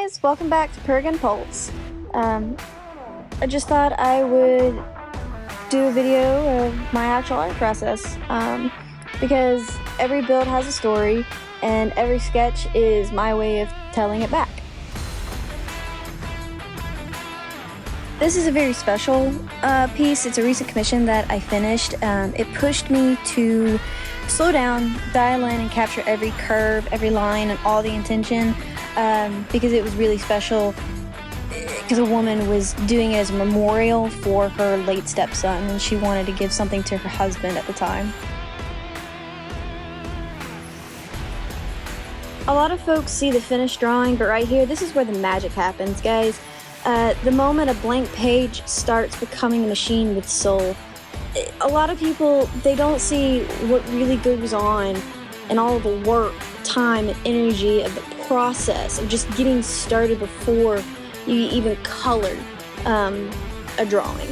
guys, welcome back to Perg & Pulse. I just thought I would do a video of my actual art process because every build has a story and every sketch is my way of telling it back. This is a very special piece. It's a recent commission that I finished. It pushed me to slow down, dial in, and capture every curve, every line, and all the intention because it was really special because a woman was doing it as a memorial for her late stepson and she wanted to give something to her husband at the time. A lot of folks see the finished drawing, but right here, this is where the magic happens, guys. The moment a blank page starts becoming a machine with soul. A lot of people, they don't see what really goes on and all of the work, time, and energy of the process of just getting started before you even colored a drawing.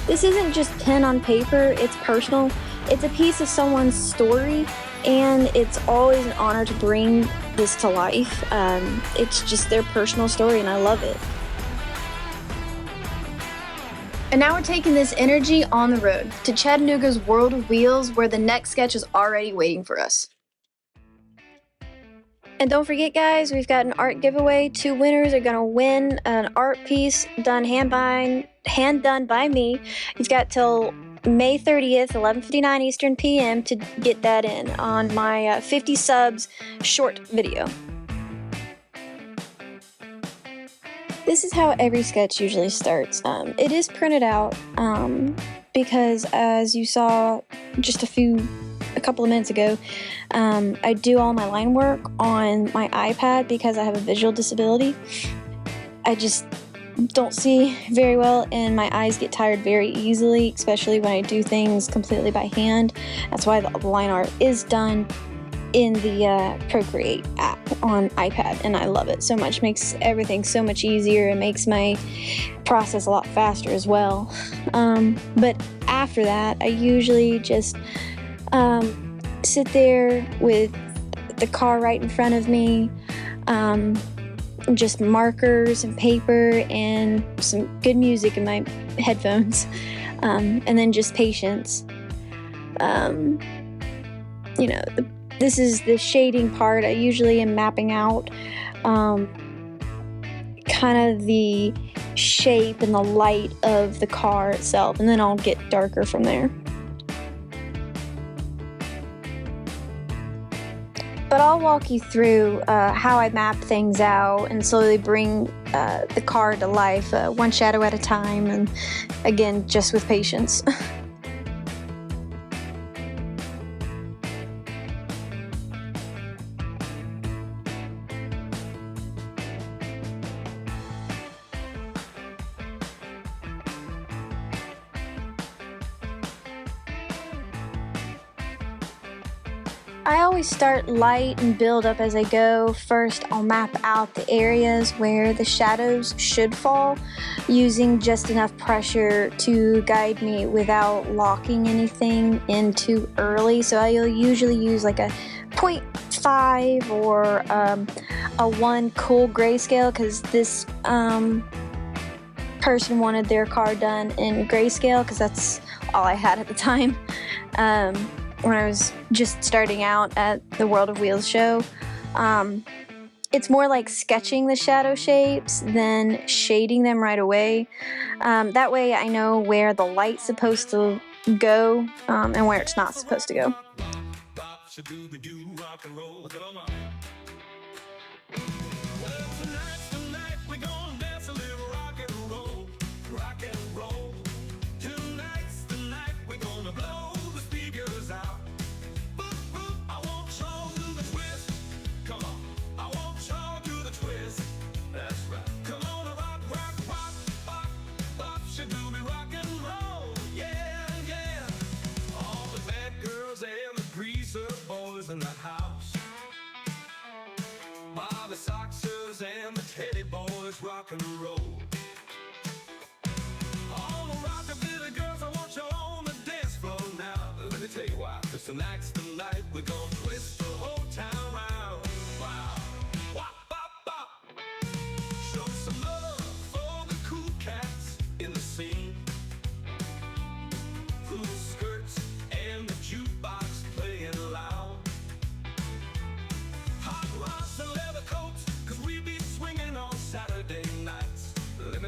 This isn't just pen on paper, it's personal. It's a piece of someone's story, and it's always an honor to bring this to life. It's just their personal story, and I love it. And now we're taking this energy on the road to Chattanooga's World of Wheels, where the next sketch is already waiting for us. And don't forget, guys, we've got an art giveaway. 2 winners are gonna win an art piece done hand done by me. You've got till May 30th, 11:59 Eastern PM to get that in on my 50 subs short video. This is how every sketch usually starts. It is printed out because, as you saw just a couple of minutes ago, I do all my line work on my iPad because I have a visual disability. I just don't see very well and my eyes get tired very easily, especially when I do things completely by hand. That's why the line art is done in the Procreate app on iPad, and I love it so much. It makes everything so much easier. It makes my process a lot faster as well. But after that, I usually just sit there with the car right in front of me, just markers and paper and some good music in my headphones, and then just patience. This is the shading part. I usually am mapping out kind of the shape and the light of the car itself, and then I'll get darker from there. But I'll walk you through how I map things out and slowly bring the car to life, one shadow at a time, and again, just with patience. I always start light and build up as I go. First, I'll map out the areas where the shadows should fall, using just enough pressure to guide me without locking anything in too early. So I'll usually use like a 0.5 or a 1 cool grayscale, because this person wanted their car done in grayscale because that's all I had at the time. When I was just starting out at the World of Wheels show. It's more like sketching the shadow shapes than shading them right away. That way I know where the light's supposed to go and where it's not supposed to go. In the house, Bobby Soxers and the Teddy Boys rock and roll. All the rockabilly girls, I want you on the dance floor now. Let me tell you why. 'Cause tonight's the night we're gonna twist the whole town round.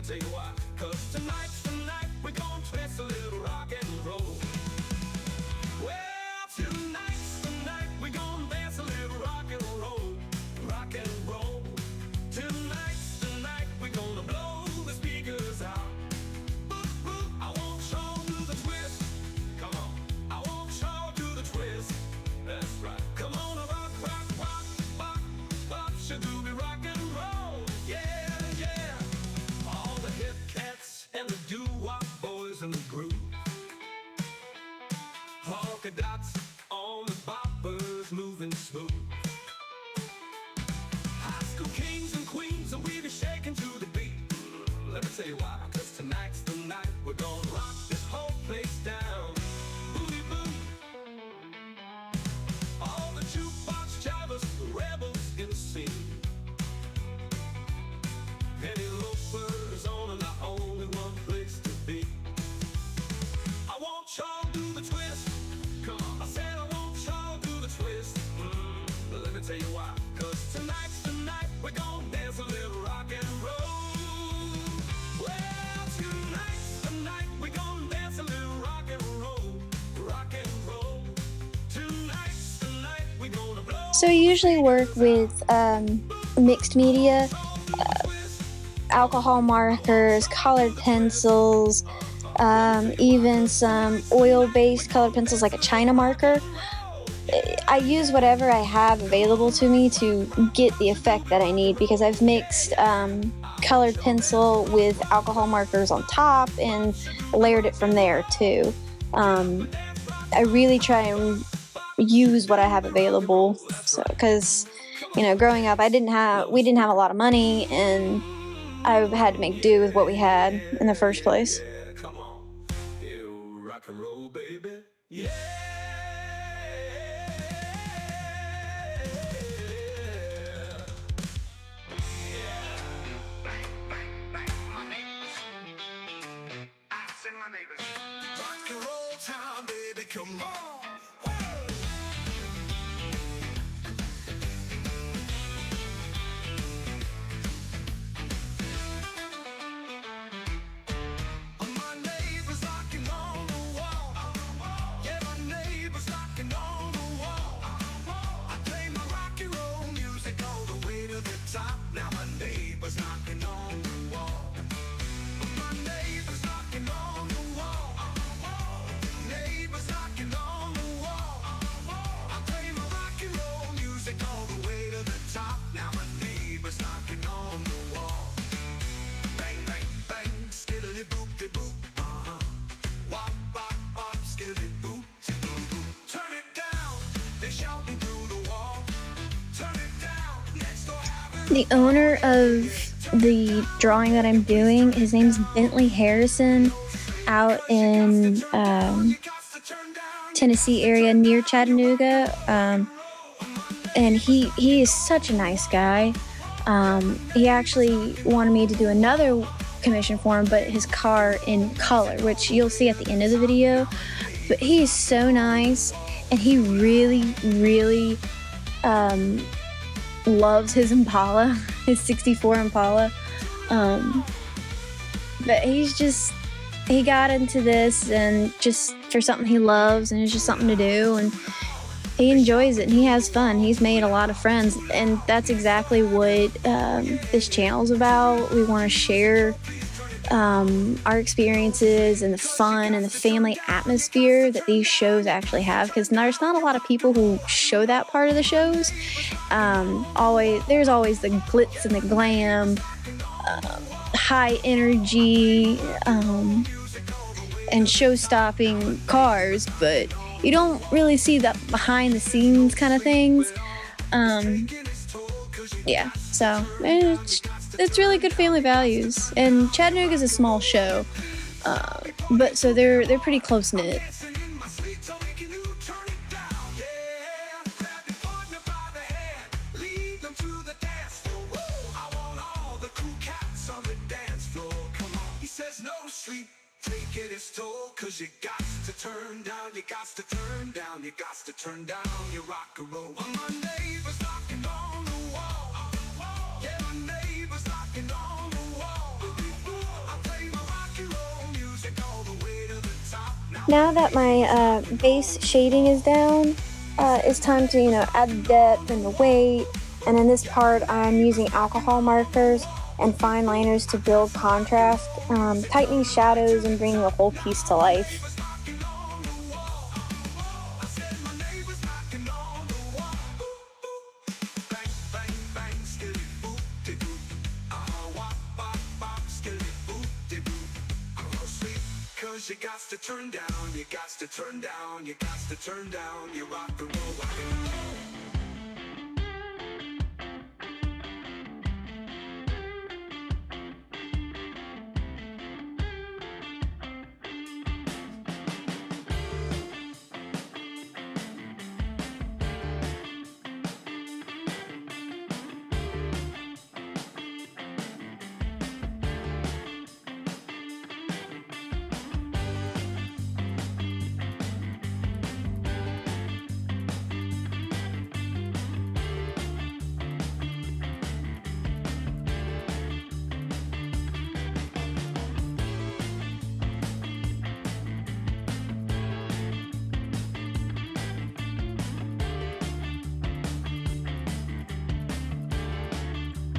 tell you why. 'Cause tonight's the night we're gonna twist a little rock and roll. Well, tonight's the night we're gonna dance a little rock and roll. Rock and roll. Tonight's the night we're gonna blow the speakers out. Boop, boop. I want y'all to the twist. Come on. I want y'all to the twist. That's right. Come on, rock, rock, rock, rock, rock. Should do me rock and roll. Yeah, yeah. All the hip cats and the doo-wop boys in the groove. Polka dots on the boppers moving smooth. High school kings and queens, and we be shaking to the beat. Let me tell you why. 'Cause tonight's the night we're gonna rock this whole place down. Booty boo. All the jukebox jivers, the rebels in the scene. Penny loafers on and not only one place to be. I want y'all to do the twist. Come on. I said I want y'all to do the twist. But let me tell you why. 'Cause tonight's the night we're gonna dance a little rock and roll. Well, tonight's the night we're gonna dance a little rock and roll. Rock and roll. Tonight's the night we're gonna blow. So I usually work with mixed media, alcohol markers, colored pencils, even some oil-based colored pencils like a China marker. I use whatever I have available to me to get the effect that I need, because I've mixed colored pencil with alcohol markers on top and layered it from there too. I really try and use what I have available, so because growing up we didn't have a lot of money, and I had to make do with what we had in the first place. Yeah, come on. You rock and roll, baby. Yeah. I sing my neighbors. Rock and roll time, baby, come on. My neighbor's knocking on the wall. Yeah, my neighbor's knocking on the wall. I play my rock and roll music all the way to the top. Now my neighbor's knocking on the wall. My neighbor's knocking on the wall. Neighbor's knocking on the wall. I play my rock and roll music all the way to the top. Now my neighbor's knocking on the wall. Bang, bang, bang, skiddly boop de boop. Wop, bop, bop, skiddly boop de boop. Turn it down, they shouting through the wall. Turn it down, next door having. The owner of the drawing that I'm doing, his name's Bentley Harrison, out in Tennessee area near Chattanooga, and he is such a nice guy. He actually wanted me to do another commission for him, but his car in color, which you'll see at the end of the video. But he is so nice, and he really, really loves his Impala, his 64 Impala. But he got into this and just for something he loves, and it's just something to do, and he enjoys it and he has fun. He's made a lot of friends, and that's exactly what this channel is about. We want to share our experiences and the fun and the family atmosphere that these shows actually have, because there's not a lot of people who show that part of the shows. There's always the glitz and the glam, high energy, and show-stopping cars, but you don't really see that behind-the-scenes kind of things. Yeah, so it's really good family values. And Chattanooga is a small show, but so they're pretty close-knit. Take it as told, 'cause you got to turn down, you got to turn down, you got to turn down your rock and roll. My neighbor's knocking on the wall. Yeah, my neighbor's knocking on the wall. Now that my base shading is down, it's time to, add the depth and the weight. And in this part, I'm using alcohol markers and fine liners to build contrast, tightening shadows and bringing the whole piece to life. You got to turn down, you got to turn down, you got to turn down your rock and roll volume.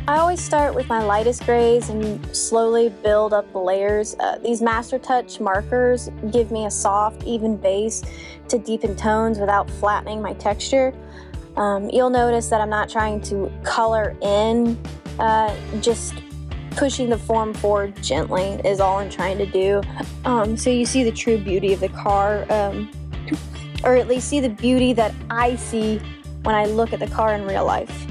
I always start with my lightest grays and slowly build up the layers. These Master Touch markers give me a soft, even base to deepen tones without flattening my texture. You'll notice that I'm not trying to color in, just pushing the form forward gently is all I'm trying to do. So you see the true beauty of the car, or at least see the beauty that I see when I look at the car in real life.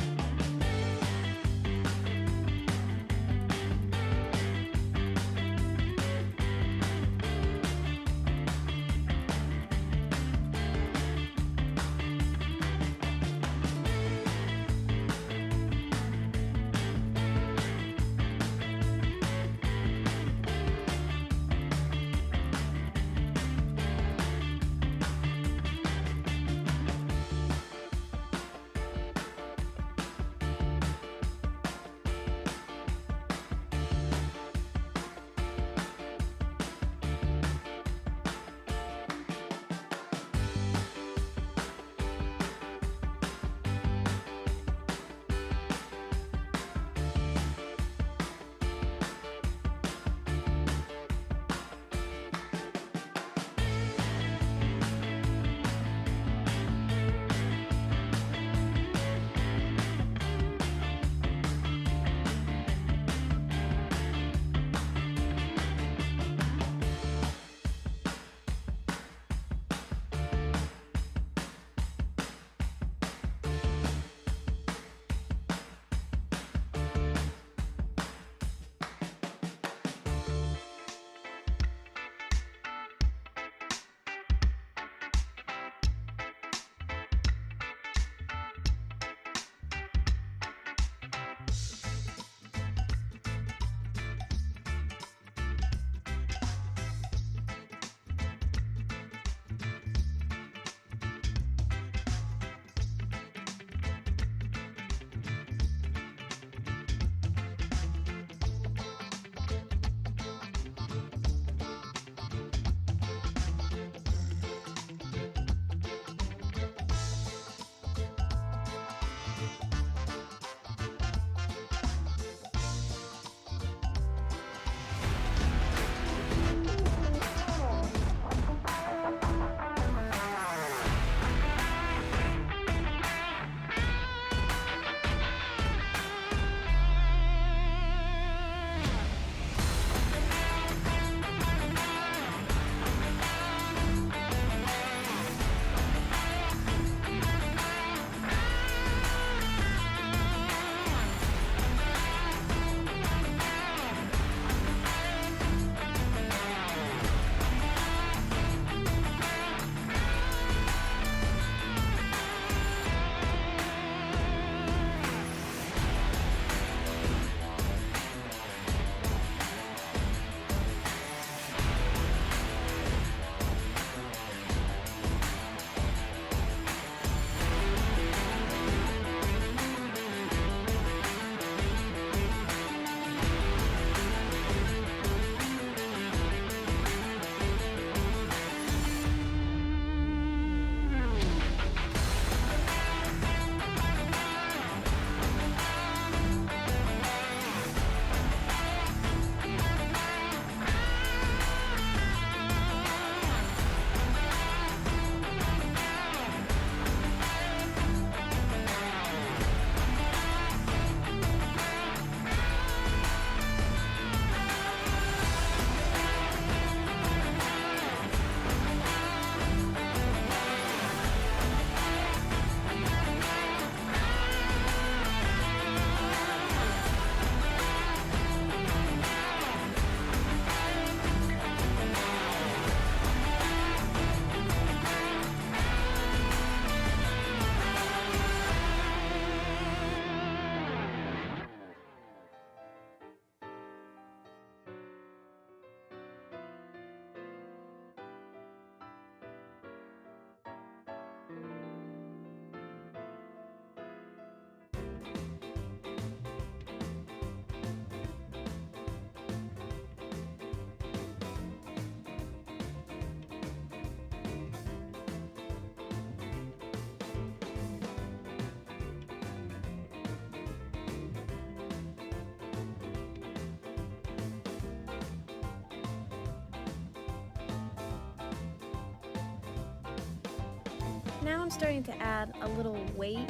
now I'm starting to add a little weight.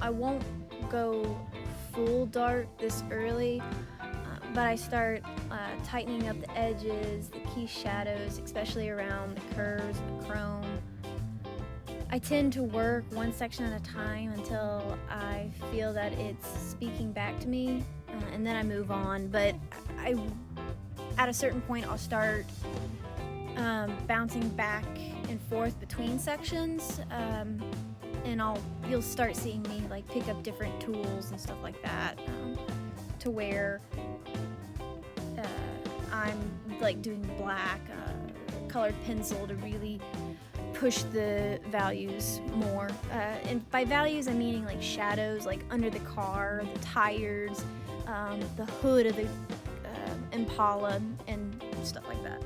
I won't go full dark this early, but I start tightening up the edges, the key shadows, especially around the curves and the chrome. I tend to work one section at a time until I feel that it's speaking back to me, and then I move on. But at a certain point, I'll start bouncing back and forth between sections, and you'll start seeing me like pick up different tools and stuff like that, to where I'm like doing black colored pencil to really push the values more. And by values, I'm meaning like shadows, like under the car, the tires, the hood of the Impala, and stuff like that.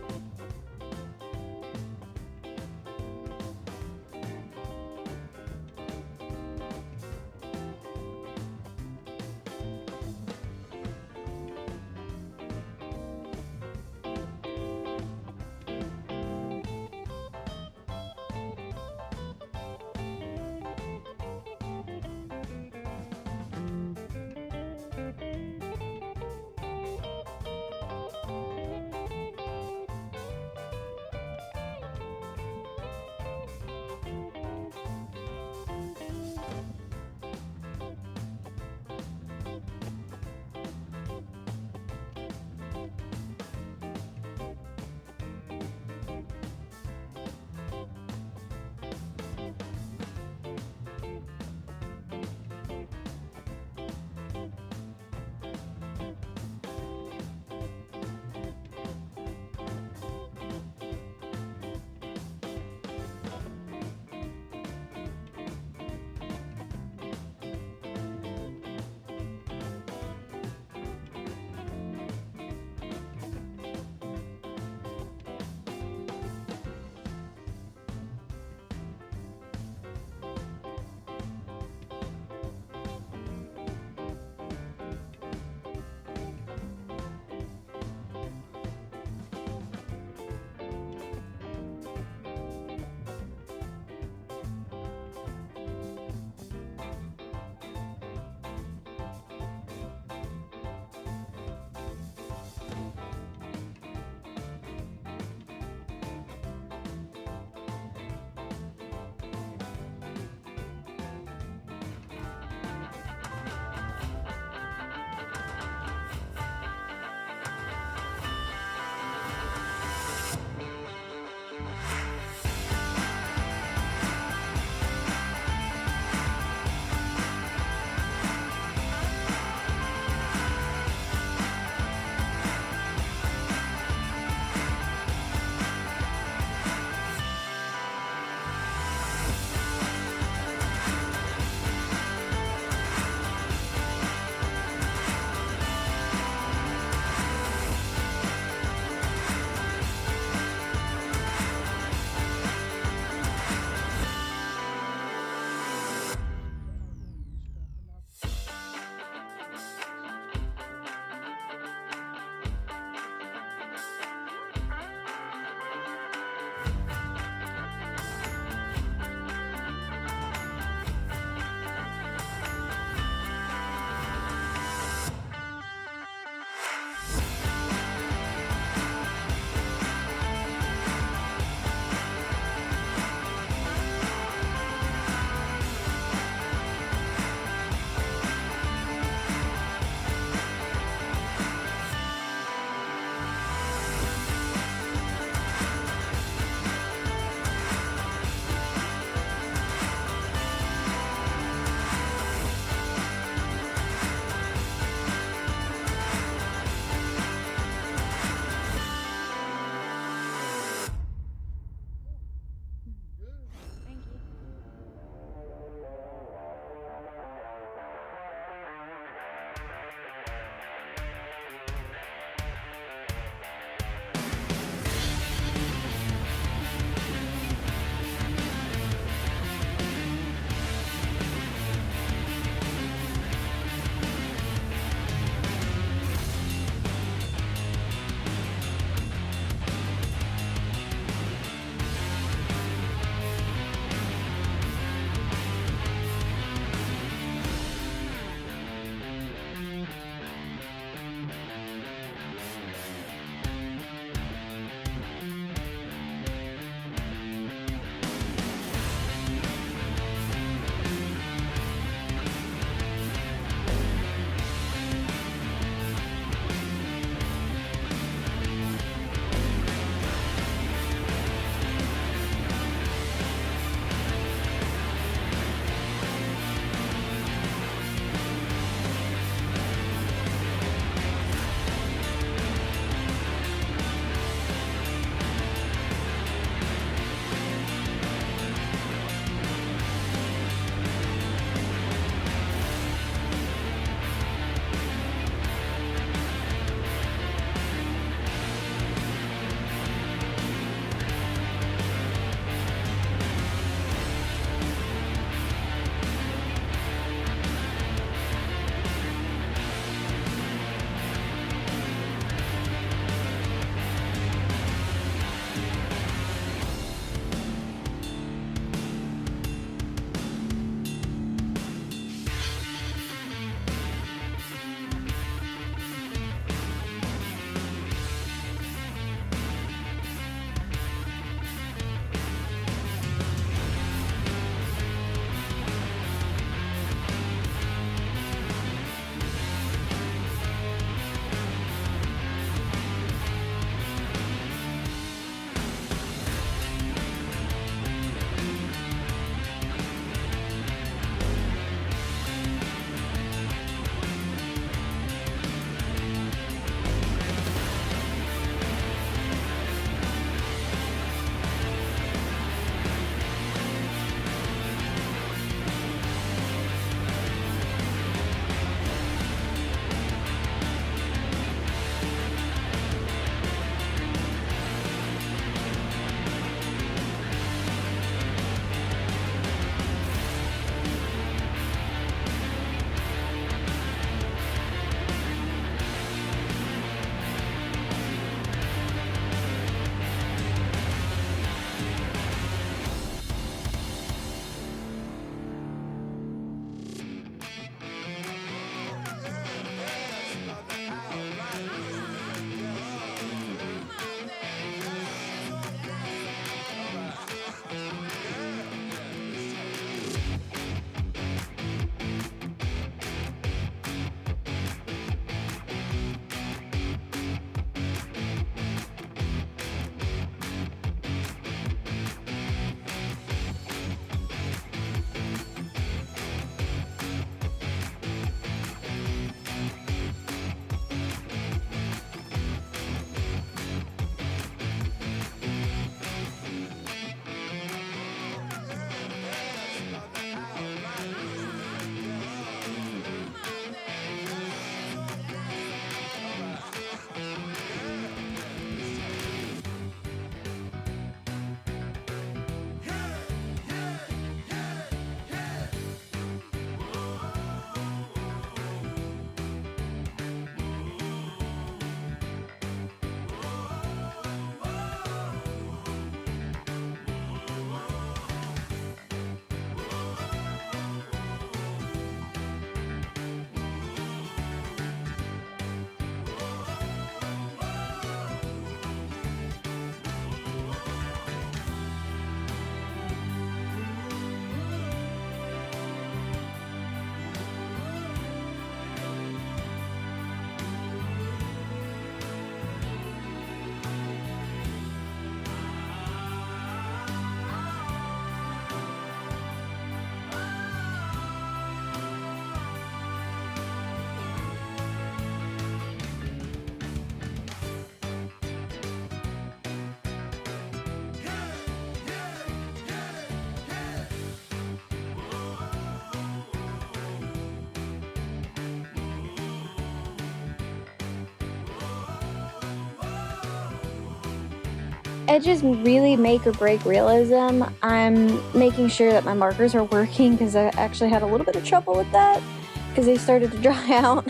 edges really make or break realism. I'm making sure that my markers are working because I actually had a little bit of trouble with that because they started to dry out.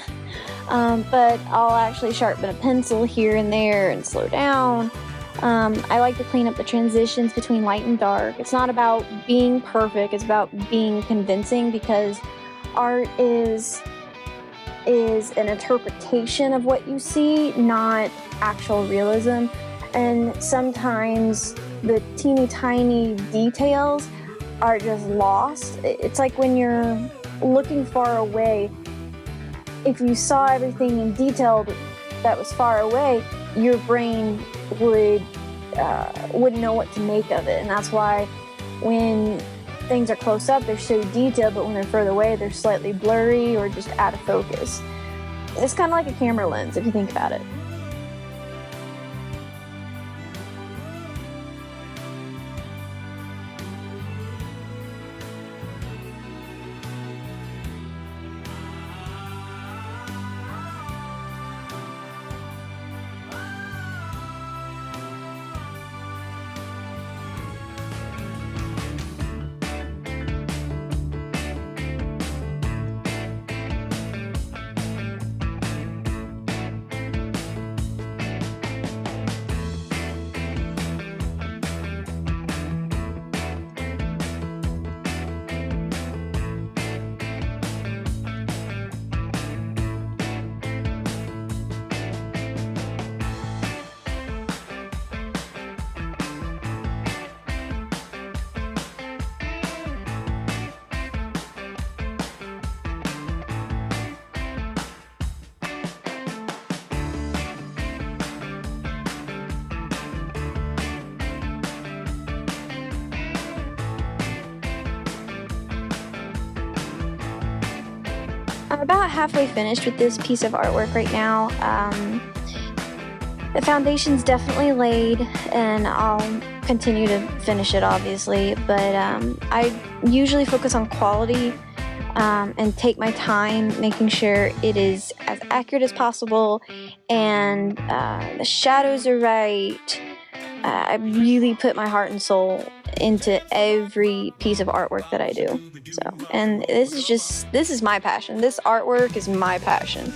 But I'll actually sharpen a pencil here and there and slow down. I like to clean up the transitions between light and dark. It's not about being perfect, it's about being convincing, because art is an interpretation of what you see, not actual realism. And sometimes the teeny tiny details are just lost. It's like when you're looking far away, if you saw everything in detail that was far away, your brain wouldn't know what to make of it. And that's why when things are close up, they're so detailed, but when they're further away, they're slightly blurry or just out of focus. It's kind of like a camera lens, if you think about it. I'm about halfway finished with this piece of artwork right now. The foundation's definitely laid, and I'll continue to finish it, obviously, but I usually focus on quality and take my time making sure it is as accurate as possible, and the shadows are right. I really put my heart and soul into every piece of artwork that I do. So, and this is my passion. This artwork is my passion.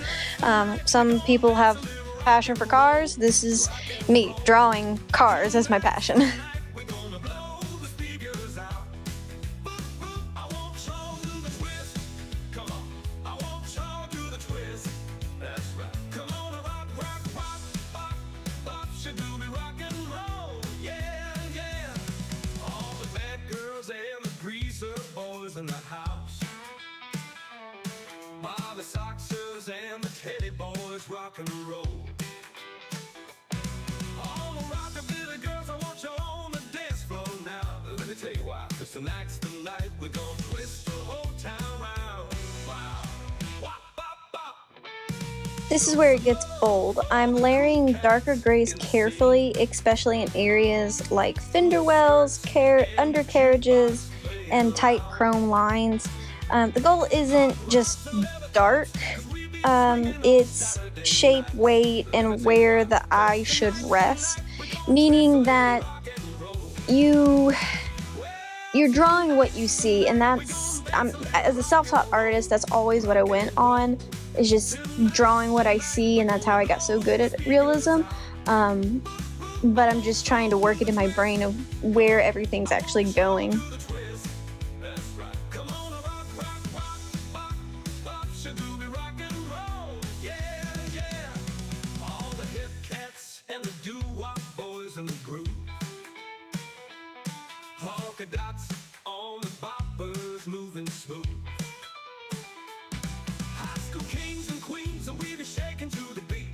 Some people have passion for cars. This is me drawing cars as my passion. In the house, Bobby Soxers and the Teddy Boys rock and roll. All the rockabilly girls, I want you on the dance floor now. Let me tell you why, 'cause tonight's the night we're gonna twist the whole town round. Wow. Wop, bop, bop. This is where it gets bold. I'm layering darker grays carefully, especially in areas like fender wells, undercarriages, and tight chrome lines. The goal isn't just dark, it's shape, weight, and where the eye should rest, meaning that you're drawing what you see, and that's, as a self-taught artist, that's always what I went on, is just drawing what I see, and that's how I got so good at realism. But I'm just trying to work it in my brain of where everything's actually going. Polka dots on the boppers moving smooth. High school kings and queens, and we be shaking to the beat.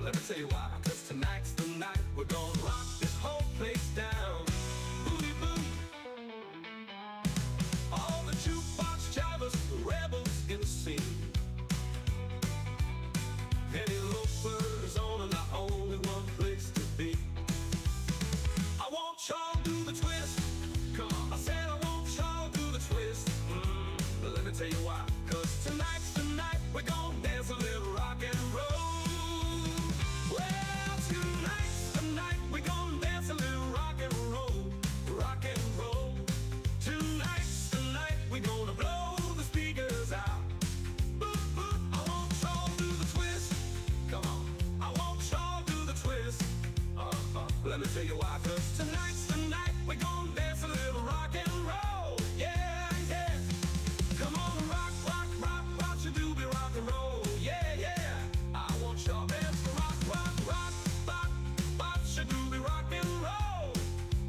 Let me tell you why, 'cause tonight's the night we're gonna rock this whole place down. Booty boo. All the jukebox jivers, the rebels in the scene. Penny loafers on and the only one place to be. I want y'all to do the twist. I said I want y'all to do the twist. But let me tell you why, 'cause tonight's the night we're gonna dance a little rock and roll. Well, tonight's the night we're gonna dance a little tell you why, 'cause tonight's the night we're gonna dance a little rock and roll. Yeah, yeah. Come on, rock, rock, rock, rock your doobie rock and roll. Yeah, yeah. I want your dance to rock, rock, rock, rock, rock your doobie rock and roll.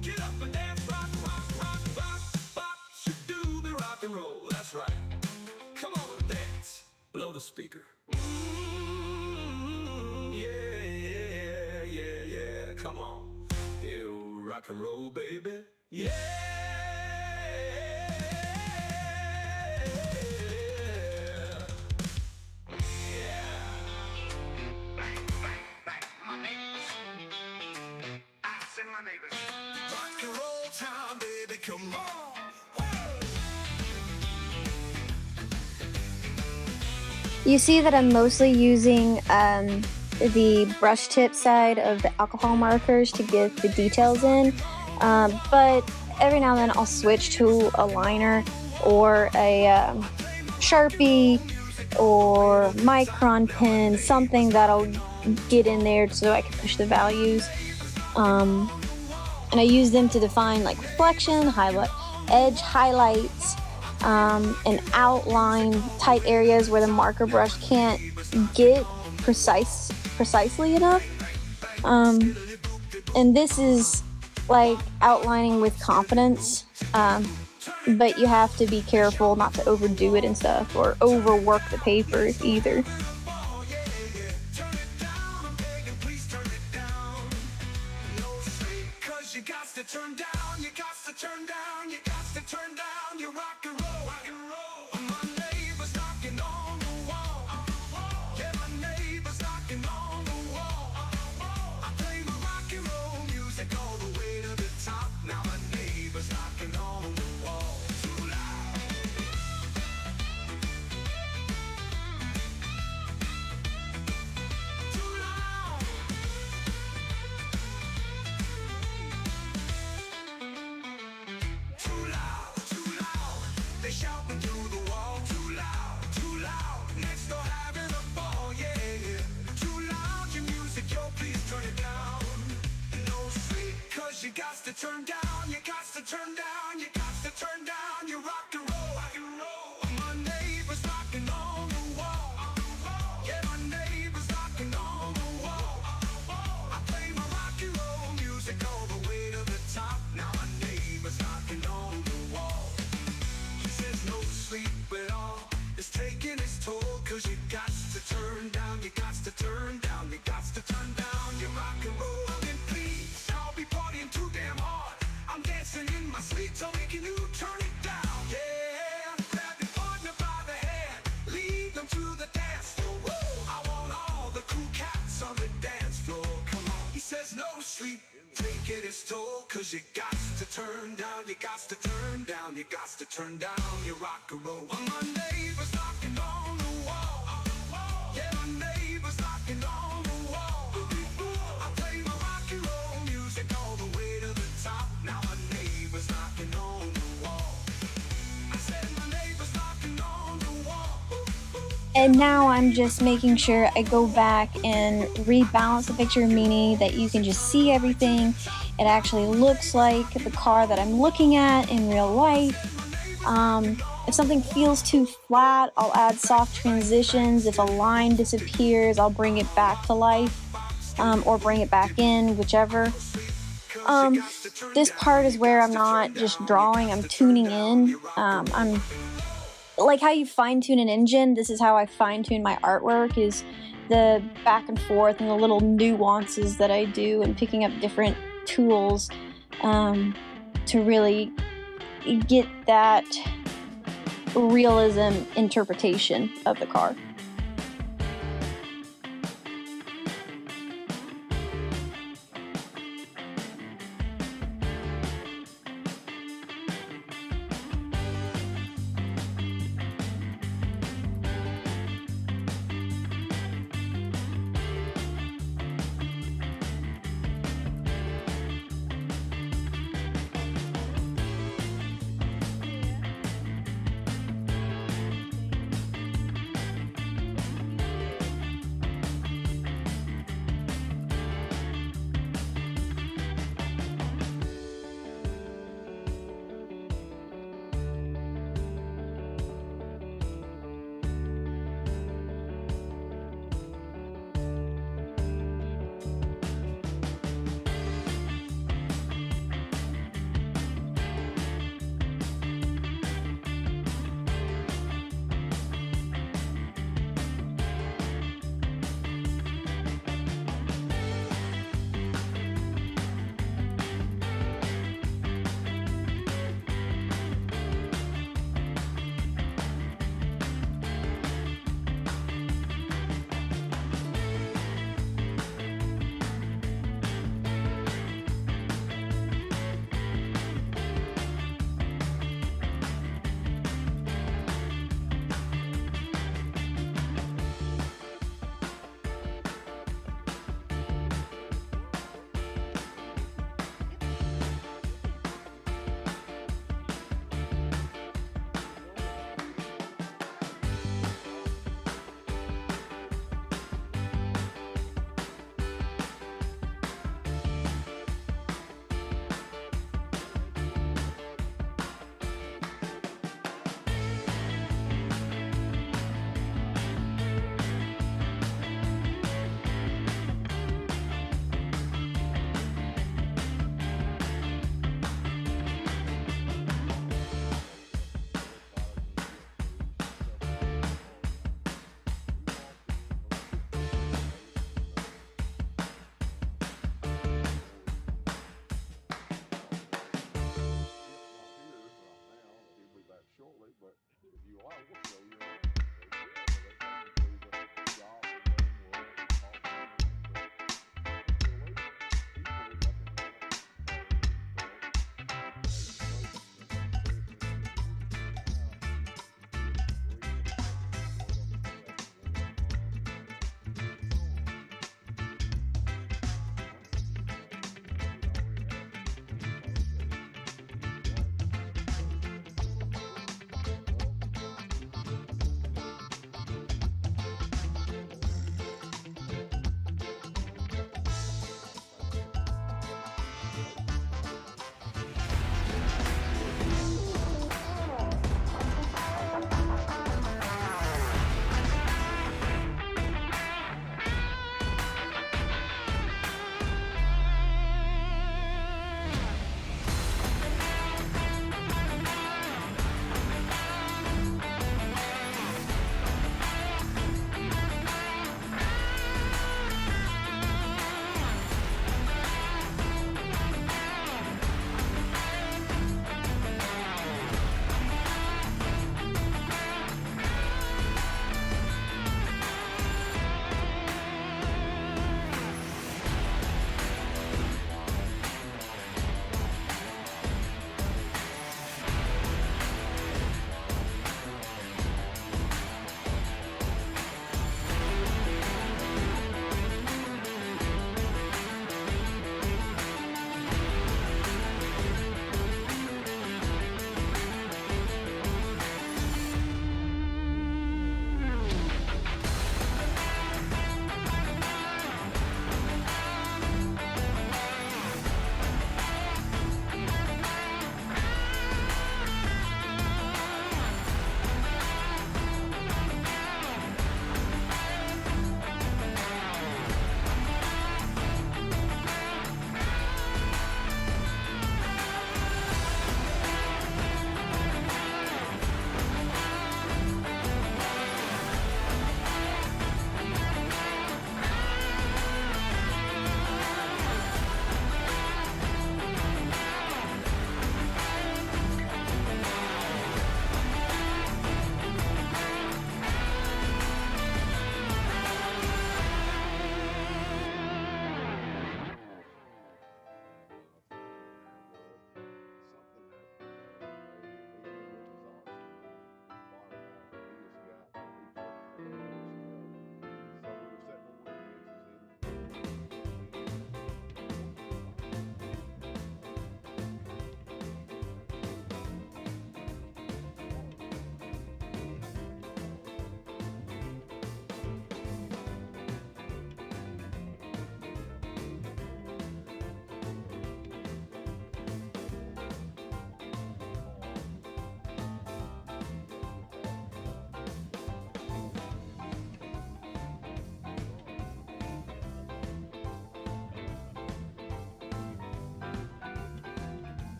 Get up and dance, rock, rock, rock, rock, rock your doobie rock and roll. That's right. Come on and dance. Blow the speaker. Yeah, yeah, yeah, yeah. Come on. You rock and roll, baby. Yeah. Rock and roll time, baby, come on. You see that I'm mostly using the brush tip side of the alcohol markers to get the details in, but every now and then I'll switch to a liner or a Sharpie or Micron pen, something that'll get in there so I can push the values. And I use them to define like reflection, edge highlights, and outline tight areas where the marker brush can't get precisely enough. And this is like outlining with confidence, but you have to be careful not to overdo it and stuff, or overwork the paper either. You got to turn down, you got to turn down, you got to turn down your rock and roll, rock and roll. My neighbor's knocking on the wall. Yeah, my neighbor's knocking on the wall. I play my rock and roll music all the way to the top. Now my neighbor's knocking on the wall. Too loud. Too loud. Too loud, too loud. They shouting through the wall. Too loud, too loud. Next door having a ball, yeah. Too loud, your music, yo, please turn it down. No sleep, 'cause you got to turn down, you got to turn down, you got to turn down your rock and roll, rock and roll. My neighbor's knocking on the wall. Yeah, my neighbor's knocking on the wall. I play my rock and roll music all the way to the top. Now my neighbor's knocking on the wall. He says no sleep at all. It's taking its toll, 'cause you got to turn down, you got to turn down, you got to turn down your rock and roll. And please, I'll be partying too damn hard. I'm dancing in my sleep, so making you turn it down. Yeah, grab your partner by the hand, lead them to the dance floor. Woo! I want all the cool cats on the dance floor. Come on. He says no sleep, taking its toll, 'cause you got to turn down, you got to turn down, you got to turn down your rock and roll. My neighbor's knocking on the wall. Yeah, my neighbor's knocking on the wall. I play my rock and roll music all the way to the top. Now my neighbor's knocking on the wall. I said my neighbor's knocking on the wall. And now I'm just making sure I go back and rebalance the picture, meaning that you can just see everything. It actually looks like the car that I'm looking at in real life. If something feels too flat, I'll add soft transitions. If a line disappears, I'll bring it back to life, or bring it back in, whichever. This part is where I'm not just drawing, I'm tuning in. I'm like how you fine-tune an engine. This is how I fine-tune my artwork, is the back and forth and the little nuances that I do, and picking up different tools to really get that realism interpretation of the car.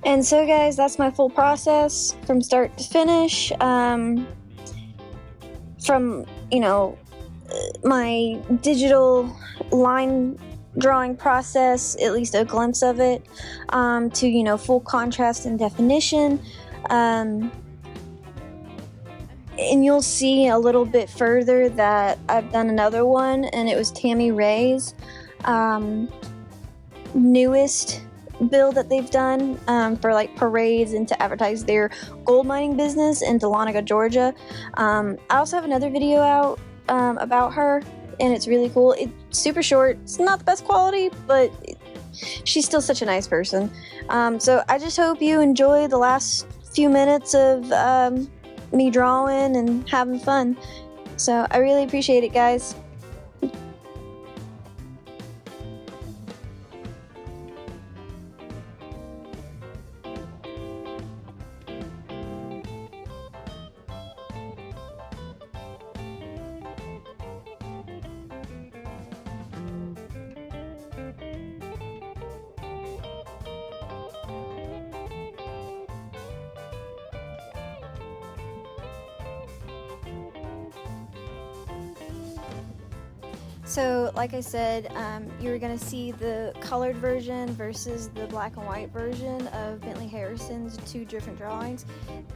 And so guys, that's my full process from start to finish. From, you know, my digital line drawing process, at least a glimpse of it, to, you know, full contrast and definition. And you'll see a little bit further that I've done another one, and it was Tammy Ray's newest build that they've done for like parades and to advertise their gold mining business in Dahlonega, Georgia. I also have another video out about her, and it's really cool. It's super short. It's not the best quality, but she's still such a nice person. So I just hope you enjoy the last few minutes of me drawing and having fun. So I really appreciate it, guys. So, like I said, you were going to see the colored version versus the black and white version of Bentley Harrison's two different drawings.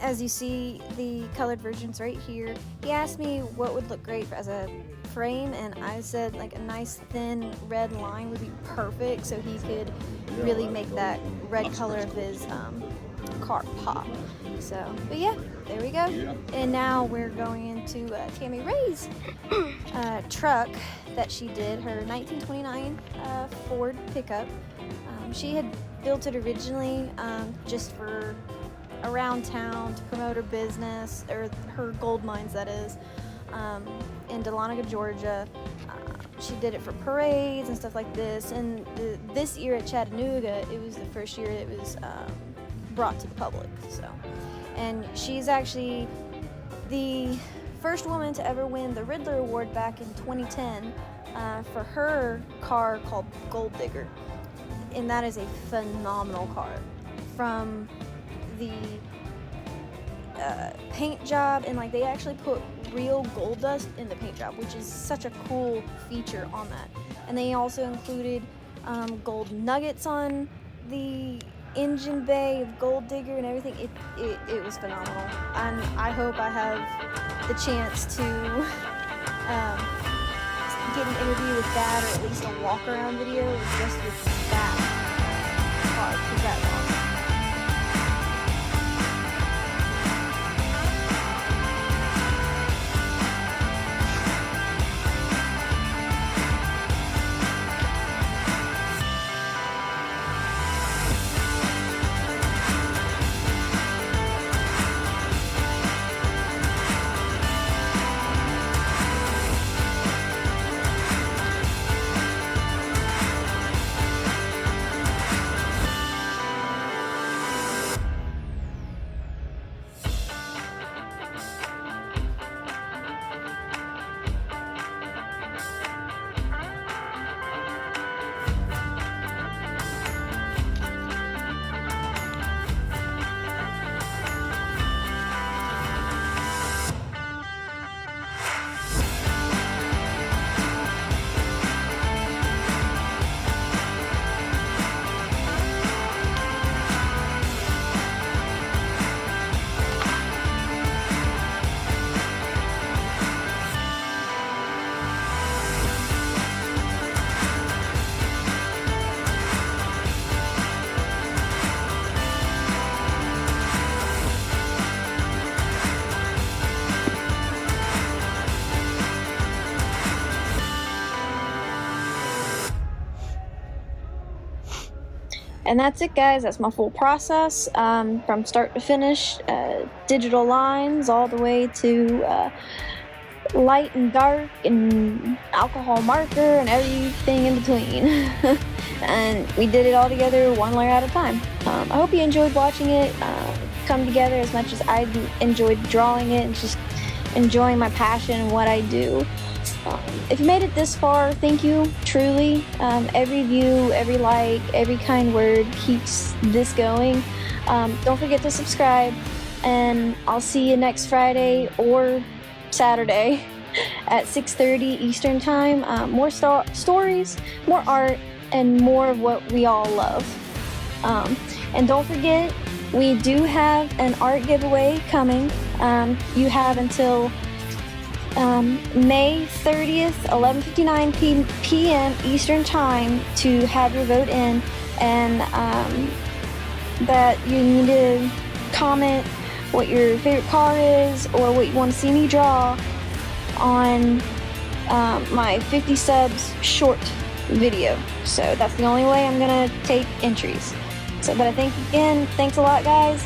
As you see, the colored version's right here. He asked me what would look great as a frame, and I said like a nice thin red line would be perfect so he could really make that red color of his car pop. So, but yeah, there we go. And now we're going into Tammy Ray's truck that she did, her 1929 Ford pickup. She had built it originally just for around town to promote her business, or her gold mines, that is, in Dahlonega, Georgia. She did it for parades and stuff like this, and this year at Chattanooga, it was the first year it was brought to the public. So, and she's actually the first woman to ever win the Riddler Award back in 2010 for her car called Gold Digger, and that is a phenomenal car. From the paint job, and like they actually put real gold dust in the paint job, which is such a cool feature on that. And they also included gold nuggets on the engine bay of Gold Digger and everything. It was phenomenal, and I hope I have the chance to get an interview with that, or at least a walk around video just with that car, because that's awesome. And that's it, guys. That's my full process from start to finish. Digital lines all the way to light and dark and alcohol marker and everything in between. And we did it all together, one layer at a time. I hope you enjoyed watching it come together as much as I enjoyed drawing it and just enjoying my passion and what I do. If you made it this far, thank you, truly. Every view, every like, every kind word keeps this going. Don't forget to subscribe, and I'll see you next Friday or Saturday at 6:30 Eastern Time. More stories, more art, and more of what we all love. And don't forget, we do have an art giveaway coming. You have until May 30th, 11:59 p.m. Eastern Time to have your vote in, and that you need to comment what your favorite car is or what you want to see me draw on my 50 subs short video. So that's the only way I'm gonna take entries. So, but I thank you again. Thanks a lot, guys,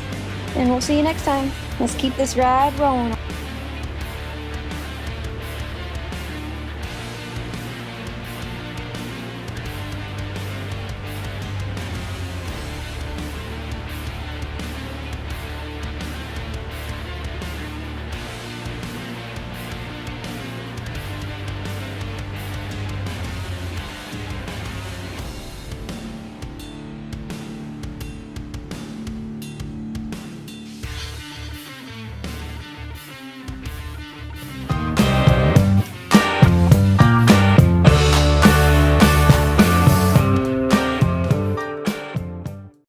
and we'll see you next time. Let's keep this ride rolling.